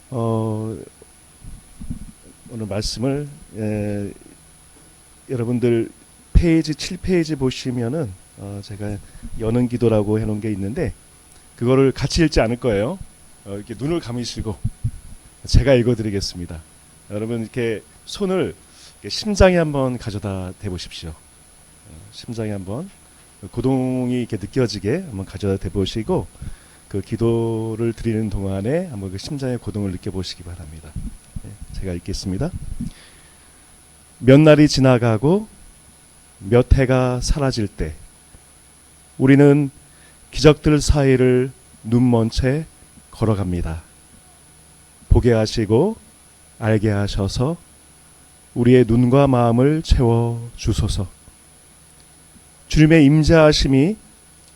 오늘 말씀을 여러분들 페이지 7페이지 보시면은 제가 여는 기도라고 해놓은 게 있는데 그거를 같이 읽지 않을 거예요. 이렇게 눈을 감으시고 제가 읽어드리겠습니다. 여러분 이렇게 손을 이렇게 심장에 한번 가져다 대보십시오. 심장에 한번 고동이 이렇게 느껴지게 한번 가져다 대보시고 그 기도를 드리는 동안에 한번 그 심장의 고동을 느껴보시기 바랍니다. 제가 읽겠습니다. 몇 날이 지나가고 몇 해가 사라질 때 우리는 기적들 사이를 눈먼 채 걸어갑니다. 보게 하시고 알게 하셔서 우리의 눈과 마음을 채워 주소서. 주님의 임재하심이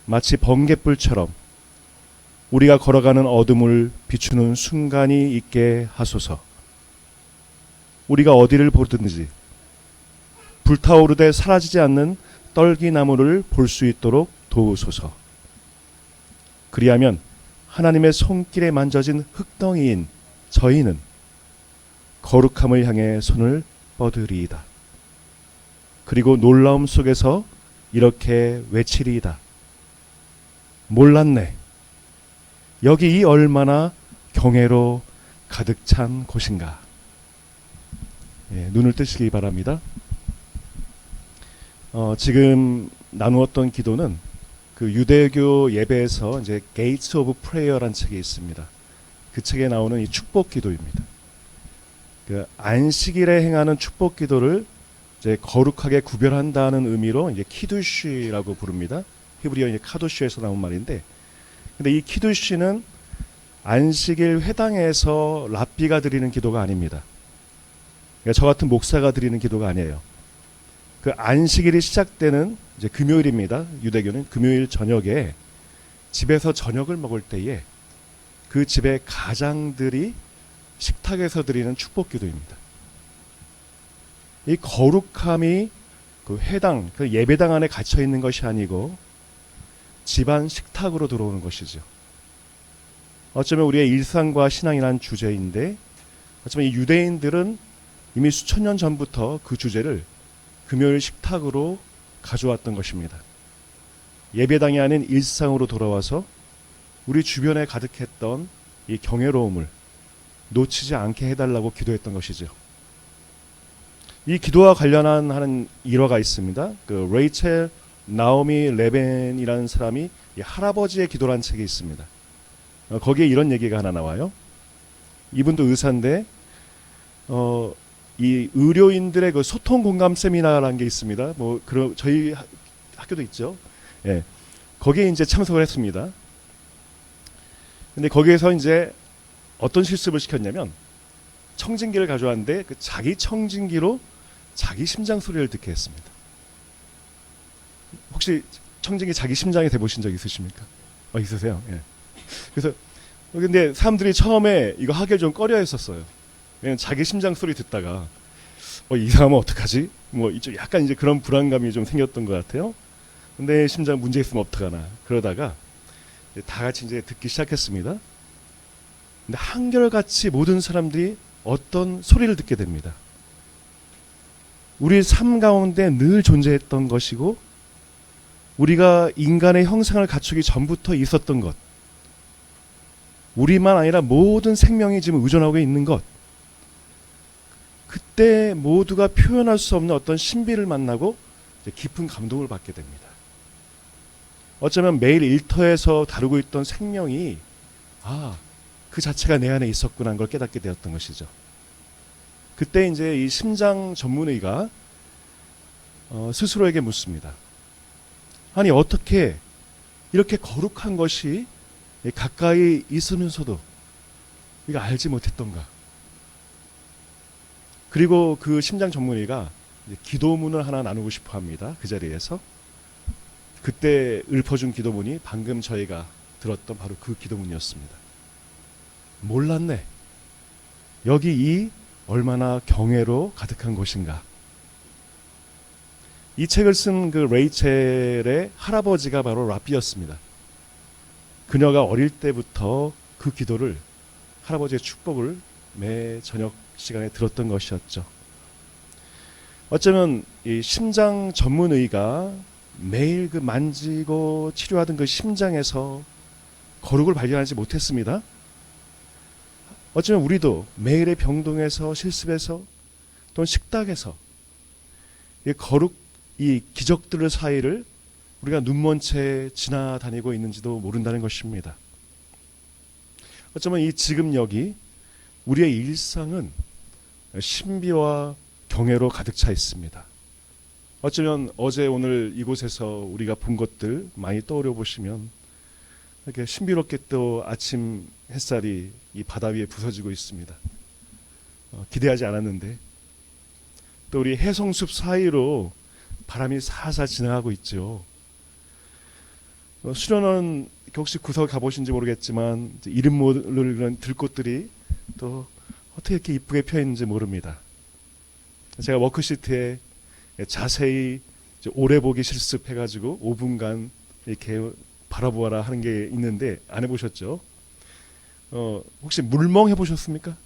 마치 번갯불처럼 우리가 걸어가는 어둠을 비추는 순간이 있게 하소서. 우리가 어디를 보든지 불타오르되 사라지지 않는 떨기나무를 볼 수 있도록 도우소서. 그리하면 하나님의 손길에 만져진 흙덩이인 저희는 거룩함을 향해 손을 뻗으리이다. 그리고 놀라움 속에서 이렇게 외치리이다. 몰랐네. 여기 이 얼마나 경애로 가득 찬 곳인가. 눈을 뜨시기 바랍니다. 지금 나누었던 기도는 그 유대교 예배에서 이제 Gates of Prayer라는 책이 있습니다. 그 책에 나오는 이 축복 기도입니다. 그 안식일에 행하는 축복 기도를 이제 거룩하게 구별한다는 의미로 이제 키두시라고 부릅니다. 히브리어 이제 카도시에서 나온 말인데, 근데 이 키두시는 안식일 회당에서 랍비가 드리는 기도가 아닙니다. 그러니까 저 같은 목사가 드리는 기도가 아니에요. 그 안식일이 시작되는 이제 금요일입니다. 유대교는 금요일 저녁에 집에서 저녁을 먹을 때에 그 집의 가장들이 식탁에서 드리는 축복 기도입니다. 이 거룩함이 그 회당, 그 예배당 안에 갇혀 있는 것이 아니고 집안 식탁으로 들어오는 것이죠. 어쩌면 우리의 일상과 신앙이란 주제인데, 어쩌면 이 유대인들은 이미 수천 년 전부터 그 주제를 금요일 식탁으로 가져왔던 것입니다. 예배당이 아닌 일상으로 돌아와서 우리 주변에 가득했던 이 경외로움을 놓치지 않게 해달라고 기도했던 것이죠. 이 기도와 관련한 하는 일화가 있습니다. 그 레이첼 나오미 레벤이라는 사람이 이 할아버지의 기도라는 책이 있습니다. 거기에 이런 얘기가 하나 나와요. 이분도 의사인데 이 의료인들의 그 소통 공감 세미나라는 게 있습니다. 뭐 그런 저희 학교도 있죠. 예. 거기에 이제 참석을 했습니다. 근데 거기에서 이제 어떤 실습을 시켰냐면 청진기를 가져왔는데 그 자기 청진기로 자기 심장 소리를 듣게 했습니다. 혹시 청진기 자기 심장에 대보신 적 있으십니까? 있으세요? 예. 그래서 근데 사람들이 처음에 이거 하기를 좀 꺼려했었어요. 그냥 자기 심장 소리 듣다가 이상하면 어떡하지? 뭐 이쪽 약간 이제 그런 불안감이 좀 생겼던 것 같아요. 근데 심장 문제 있으면 어떡하나. 그러다가 다 같이 이제 듣기 시작했습니다. 근데 한결같이 모든 사람들이 어떤 소리를 듣게 됩니다. 우리 삶 가운데 늘 존재했던 것이고 우리가 인간의 형상을 갖추기 전부터 있었던 것, 우리만 아니라 모든 생명이 지금 의존하고 있는 것, 그때 모두가 표현할 수 없는 어떤 신비를 만나고 깊은 감동을 받게 됩니다. 어쩌면 매일 일터에서 다루고 있던 생명이 그 자체가 내 안에 있었구나 하는 걸 깨닫게 되었던 것이죠. 그때 이제 이 심장 전문의가 스스로에게 묻습니다. 아니 어떻게 이렇게 거룩한 것이 가까이 있으면서도 이거 알지 못했던가. 그리고 그 심장 전문의가 기도문을 하나 나누고 싶어 합니다. 그 자리에서. 그때 읊어준 기도문이 방금 저희가 들었던 바로 그 기도문이었습니다. 몰랐네. 여기 이 얼마나 경애로 가득한 곳인가. 이 책을 쓴 그 레이첼의 할아버지가 바로 랍비였습니다. 그녀가 어릴 때부터 그 기도를 할아버지의 축복을 매 저녁 시간에 들었던 것이었죠. 어쩌면 이 심장 전문의가 매일 그 만지고 치료하던 그 심장에서 거룩을 발견하지 못했습니다. 어쩌면 우리도 매일의 병동에서 실습에서 또는 식탁에서 이 거룩, 이 기적들 사이를 우리가 눈먼 채 지나다니고 있는지도 모른다는 것입니다. 어쩌면 이 지금 여기 우리의 일상은 신비와 경외로 가득 차 있습니다. 어쩌면 어제 오늘 이곳에서 우리가 본 것들 많이 떠오려 보시면 이렇게 신비롭게 또 아침 햇살이 이 바다 위에 부서지고 있습니다. 기대하지 않았는데 또 우리 해성숲 사이로 바람이 살살 지나가고 있죠. 수련원 혹시 구석 가보신지 모르겠지만 이름 모를 그런 들꽃들이 또 어떻게 이렇게 이쁘게 펴 있는지 모릅니다. 제가 워크시트에 자세히 오래 보기 실습해가지고 5분간 이렇게 바라보아라 하는 게 있는데 안 해보셨죠? 혹시 물멍 해보셨습니까?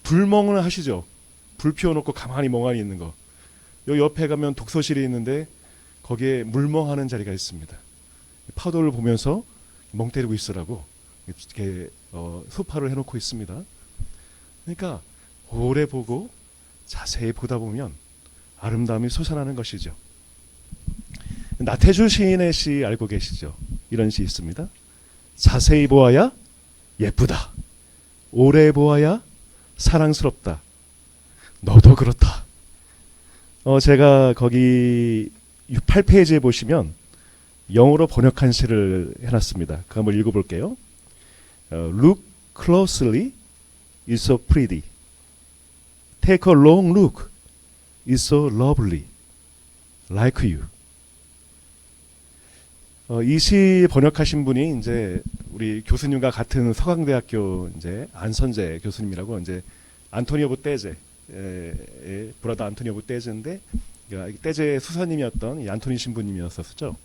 불멍은 하시죠? 불 피워놓고 가만히 멍하니 있는 거. 요 옆에 가면 독서실이 있는데 거기에 물멍하는 자리가 있습니다. 파도를 보면서 멍 때리고 있으라고 이렇게 소파를 해놓고 있습니다. 그러니까 오래 보고 자세히 보다 보면 아름다움이 솟아나는 것이죠. 나태주 시인의 시 알고 계시죠? 이런 시 있습니다. 자세히 보아야 예쁘다. 오래 보아야 사랑스럽다. 너도 그렇다. 제가 거기 8페이지에 보시면 영어로 번역한 시를 해놨습니다. 그 한번 읽어볼게요. Look closely, it's so pretty. Take a long look, it's so lovely. Like you. 이 시 번역하신 분이 이제 우리 교수님과 같은 서강대학교 이제 안선재 교수님이라고 이제 안토니오 부 떼제, 브라더 안토니오 부 떼제인데 떼제 수사님이었던 이 안토니 신부님이었었죠.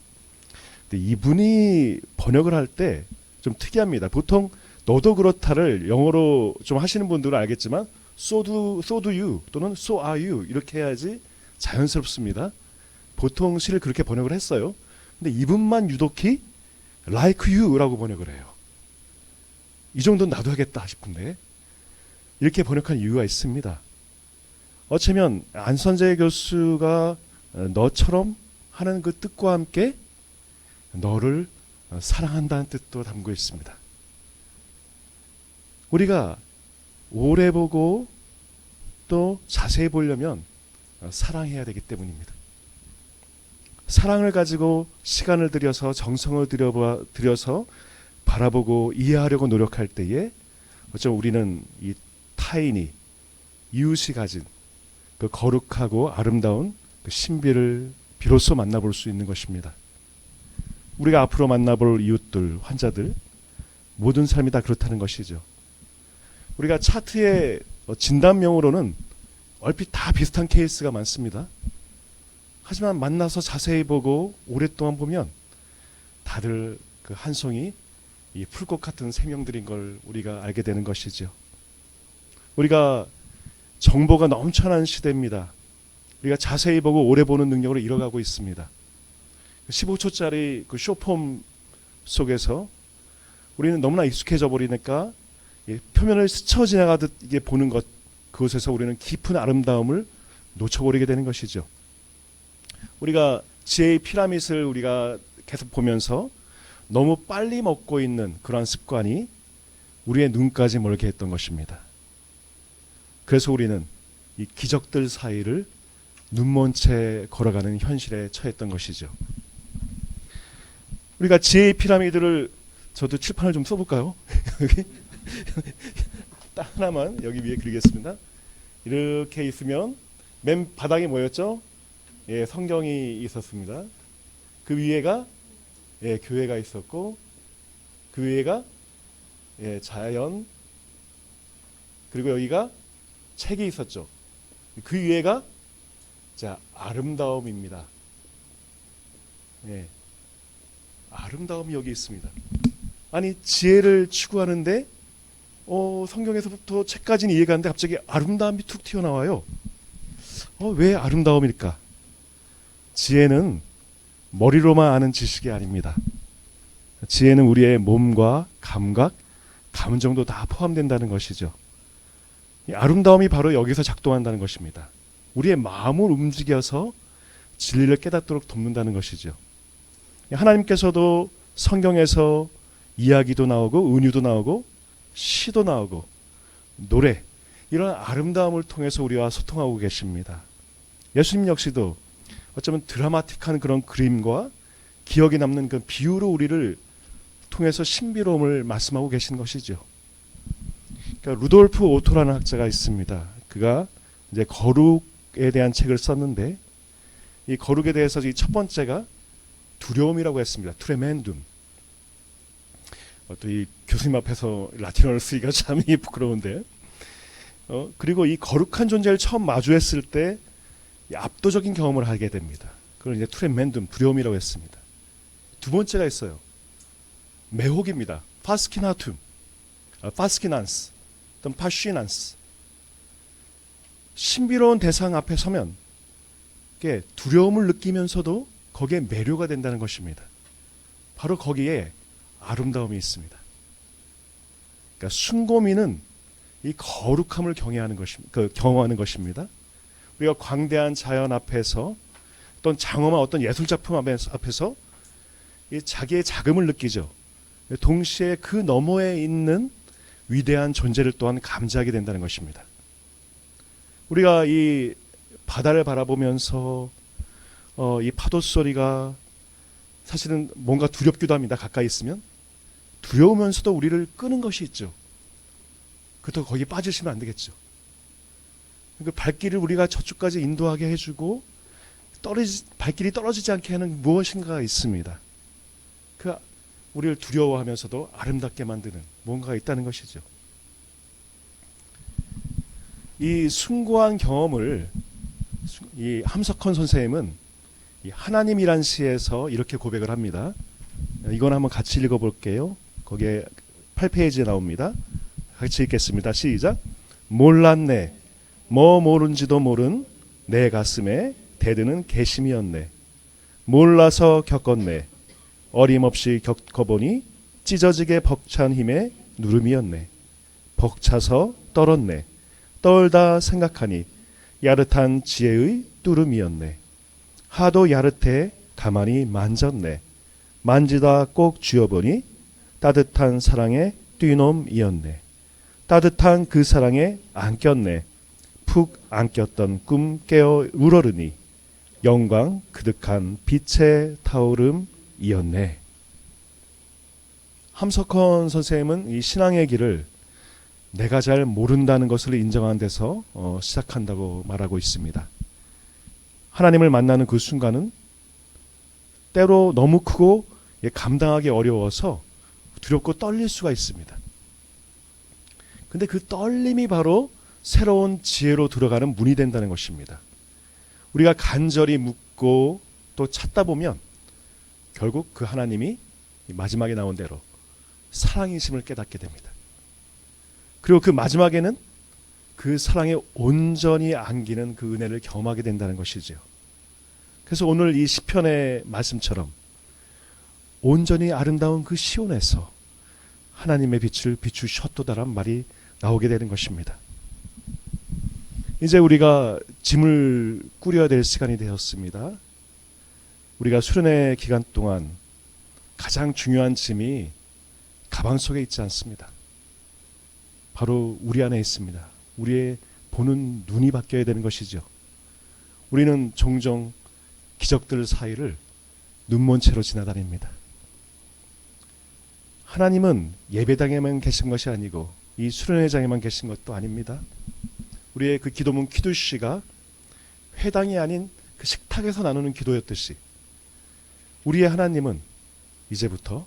근데 이분이 번역을 할 때 좀 특이합니다. 보통 너도 그렇다를 영어로 좀 하시는 분들은 알겠지만 so do you 또는 so are you 이렇게 해야지 자연스럽습니다. 보통 시를 그렇게 번역을 했어요. 근데 이분만 유독히 like you라고 번역을 해요. 이 정도는 나도 하겠다 싶은데 이렇게 번역한 이유가 있습니다. 어쩌면 안선재 교수가 너처럼 하는 그 뜻과 함께 너를 사랑한다는 뜻도 담고 있습니다. 우리가 오래 보고 또 자세히 보려면 사랑해야 되기 때문입니다. 사랑을 가지고 시간을 들여서 정성을 들여서 바라보고 이해하려고 노력할 때에 어쩌면 우리는 이 타인이 이웃이 가진 그 거룩하고 아름다운 그 신비를 비로소 만나볼 수 있는 것입니다. 우리가 앞으로 만나볼 이웃들, 환자들 모든 삶이 다 그렇다는 것이죠. 우리가 차트의 진단명으로는 얼핏 다 비슷한 케이스가 많습니다. 하지만 만나서 자세히 보고 오랫동안 보면 다들 그 한 송이 이 풀꽃 같은 생명들인 걸 우리가 알게 되는 것이죠. 우리가 정보가 넘쳐난 시대입니다. 우리가 자세히 보고 오래 보는 능력으로 잃어가고 있습니다. 15초짜리 그 쇼폼 속에서 우리는 너무나 익숙해져 버리니까 표면을 스쳐 지나가듯 이게 보는 것, 그것에서 우리는 깊은 아름다움을 놓쳐버리게 되는 것이죠. 우리가 지혜의 피라밋을 우리가 계속 보면서 너무 빨리 먹고 있는 그러한 습관이 우리의 눈까지 멀게 했던 것입니다. 그래서 우리는 이 기적들 사이를 눈먼 채 걸어가는 현실에 처했던 것이죠. 우리가 지혜의 피라미드를 저도 칠판을 좀 써볼까요? 여기 딱 하나만 여기 위에 그리겠습니다. 이렇게 있으면 맨 바닥이 뭐였죠? 예, 성경이 있었습니다. 그 위에가 교회가 있었고 그 위에가 자연, 그리고 여기가 책이 있었죠. 그 위에가 아름다움입니다. 아름다움이 여기 있습니다. 아니 지혜를 추구하는데 성경에서부터 책까지는 이해가 안 돼 갑자기 아름다움이 툭 튀어나와요. 왜 아름다움일까? 지혜는 머리로만 아는 지식이 아닙니다. 지혜는 우리의 몸과 감각, 감정도 다 포함된다는 것이죠. 이 아름다움이 바로 여기서 작동한다는 것입니다. 우리의 마음을 움직여서 진리를 깨닫도록 돕는다는 것이죠. 하나님께서도 성경에서 이야기도 나오고 은유도 나오고 시도 나오고 노래, 이런 아름다움을 통해서 우리와 소통하고 계십니다. 예수님 역시도 어쩌면 드라마틱한 그런 그림과 기억에 남는 그 비유로 우리를 통해서 신비로움을 말씀하고 계신 것이죠. 그러니까 루돌프 오토라는 학자가 있습니다. 그가 이제 거룩에 대한 책을 썼는데 이 거룩에 대해서 이 첫 번째가 두려움이라고 했습니다. 트레멘둠. 또 이 교수님 앞에서 라틴어를 쓰기가 참 부끄러운데, 그리고 이 거룩한 존재를 처음 마주했을 때 압도적인 경험을 하게 됩니다. 그걸 이제 트레멘둠, 두려움이라고 했습니다. 두 번째가 있어요. 매혹입니다. 파스키나툼, 파스키난스, 또는 파쉬난스. 신비로운 대상 앞에 서면 두려움을 느끼면서도 거기에 매료가 된다는 것입니다. 바로 거기에 아름다움이 있습니다. 그러니까 숭고미는 이 거룩함을 경험하는 것입니다. 우리가 광대한 자연 앞에서 어떤 장엄한 어떤 예술 작품 앞에서 이 자기의 자금을 느끼죠. 동시에 그 너머에 있는 위대한 존재를 또한 감지하게 된다는 것입니다. 우리가 이 바다를 바라보면서 이 파도 소리가 사실은 뭔가 두렵기도 합니다. 가까이 있으면 두려우면서도 우리를 끄는 것이 있죠. 그렇다고 거기에 빠지시면 안 되겠죠. 그 발길을 우리가 저쪽까지 인도하게 해주고 발길이 떨어지지 않게 하는 무엇인가가 있습니다. 그 우리를 두려워하면서도 아름답게 만드는 뭔가가 있다는 것이죠. 이 숭고한 경험을 이 함석헌 선생님은 이 하나님이란 시에서 이렇게 고백을 합니다. 이건 한번 같이 읽어볼게요. 거기에 8페이지에 나옵니다. 같이 읽겠습니다. 시작. 몰랐네. 뭐 모른지도 모른 내 가슴에 대드는 개심이었네. 몰라서 겪었네. 어림없이 겪어보니 찢어지게 벅찬 힘의 누름이었네. 벅차서 떨었네. 떨다 생각하니 야릇한 지혜의 뚜름이었네. 하도 야릇해 가만히 만졌네. 만지다 꼭 쥐어보니 따뜻한 사랑의 뛰놈이었네. 따뜻한 그 사랑에 안겼네. 푹 안겼던 꿈 깨어 우러르니 영광 그득한 빛의 타오름이었네. 함석헌 선생님은 이 신앙의 길을 내가 잘 모른다는 것을 인정하는 데서 시작한다고 말하고 있습니다. 하나님을 만나는 그 순간은 때로 너무 크고 감당하기 어려워서 두렵고 떨릴 수가 있습니다. 근데 그 떨림이 바로 새로운 지혜로 들어가는 문이 된다는 것입니다. 우리가 간절히 묻고 또 찾다 보면 결국 그 하나님이 마지막에 나온 대로 사랑이심을 깨닫게 됩니다. 그리고 그 마지막에는 그 사랑에 온전히 안기는 그 은혜를 경험하게 된다는 것이죠. 그래서 오늘 이 시편의 말씀처럼 온전히 아름다운 그 시온에서 하나님의 빛을 비추셨도다란 말이 나오게 되는 것입니다. 이제 우리가 짐을 꾸려야 될 시간이 되었습니다. 우리가 수련회 기간 동안 가장 중요한 짐이 가방 속에 있지 않습니다. 바로 우리 안에 있습니다. 우리의 보는 눈이 바뀌어야 되는 것이죠. 우리는 종종 기적들 사이를 눈먼 채로 지나다닙니다. 하나님은 예배당에만 계신 것이 아니고 이 수련회장에만 계신 것도 아닙니다. 우리의 그 기도문 키두시가 회당이 아닌 그 식탁에서 나누는 기도였듯이 우리의 하나님은 이제부터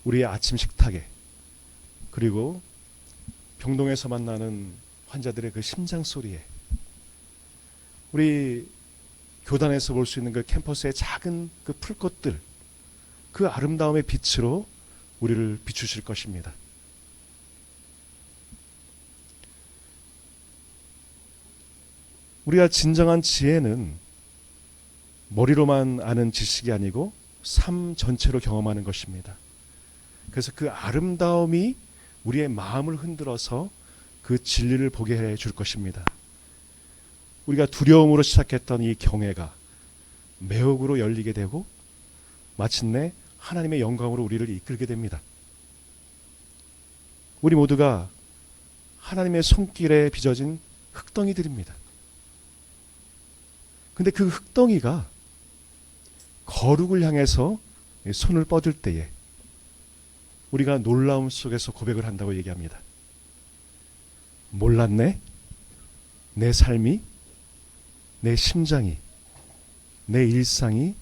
우리의 아침 식탁에 그리고 병동에서 만나는 환자들의 그 심장 소리에 우리 교단에서 볼 수 있는 그 캠퍼스의 작은 그 풀꽃들 그 아름다움의 빛으로 우리를 비추실 것입니다. 우리가 진정한 지혜는 머리로만 아는 지식이 아니고 삶 전체로 경험하는 것입니다. 그래서 그 아름다움이 우리의 마음을 흔들어서 그 진리를 보게 해줄 것입니다. 우리가 두려움으로 시작했던 이 경외가 매혹으로 열리게 되고 마침내 하나님의 영광으로 우리를 이끌게 됩니다. 우리 모두가 하나님의 손길에 빚어진 흙덩이들입니다. 근데 그 흙덩이가 거룩을 향해서 손을 뻗을 때에 우리가 놀라움 속에서 고백을 한다고 얘기합니다. 몰랐네? 내 삶이, 내 심장이, 내 일상이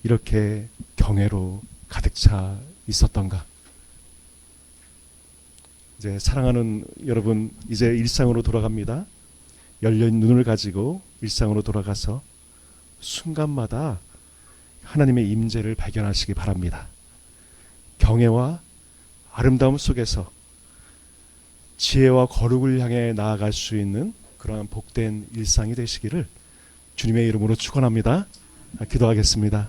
이렇게 경외로 가득 차 있었던가. 이제 사랑하는 여러분, 이제 일상으로 돌아갑니다. 열린 눈을 가지고 일상으로 돌아가서 순간마다 하나님의 임재를 발견하시기 바랍니다. 경외와 아름다움 속에서 지혜와 거룩을 향해 나아갈 수 있는 그러한 복된 일상이 되시기를 주님의 이름으로 축원합니다. 기도하겠습니다.